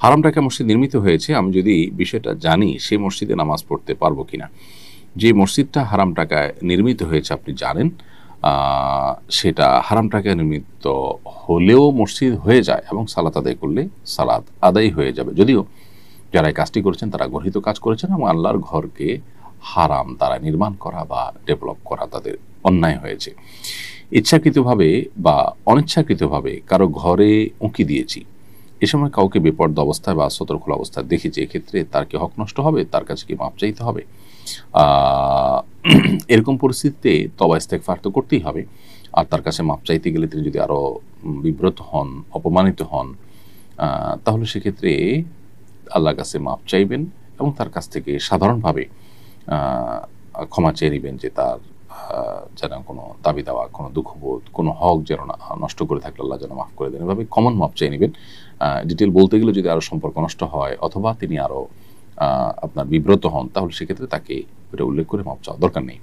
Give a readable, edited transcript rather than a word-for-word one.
হারাম টাকায় মসজিদ নির্মিত হয়েছে, আমি যদি বিষয়টা জানি সেই মসজিদে নামাজ পড়তে পারবো কিনা। যে মসজিদটা হারাম টাকায় নির্মিত হয়েছে আপনি জানেন, সেটা হারাম টাকায় নির্মিত হলেও মসজিদ হয়ে যায় এবং সালাত আদায় করলে সালাত আদায় হয়ে যাবে। যদিও যারা এই কাজটি করেছেন তারা গর্হিত কাজ করেছেন এবং আল্লাহর ঘরকে হারাম দ্বারা নির্মাণ করা বা ডেভেলপ করা তাদের অন্যায় হয়েছে। ইচ্ছাকৃতভাবে বা অনিচ্ছাকৃতভাবে কারো ঘরে উঁকি দিয়েছি, এ সময় কাউকে বেপর্দা অবস্থায় বা সতর্কলা অবস্থায় দেখেছি, এক্ষেত্রে তার কি হক নষ্ট হবে? তার কাছে কি মাপ চাইতে হবে? আহ, এরকম পরিস্থিতিতে তওবা ইস্তেগফার তো করতেই হবে। আর তার কাছে মাপ চাইতে গেলে তিনি যদি আরো বিব্রত হন, অপমানিত হন, তাহলে সেক্ষেত্রে আল্লাহর কাছে মাপ চাইবেন এবং তার কাছ থেকে সাধারণভাবে ক্ষমা চেয়ে নেবেন যে তার যেন কোনো দাবি দেওয়া, কোনো দুঃখবোধ, কোনো হক যেন না নষ্ট করে থাকলে আল্লাহ যেন মাফ করে দেন। এভাবে কমন মাপ চেয়ে নেবেন। ডিটেল বলতে গেলে যদি আরও সম্পর্ক নষ্ট হয় অথবা তিনি আরও আপনার বিব্রত হন, তাহলে সেক্ষেত্রে তাকে এটা উল্লেখ করে মাপ চাওয়ার দরকার নেই।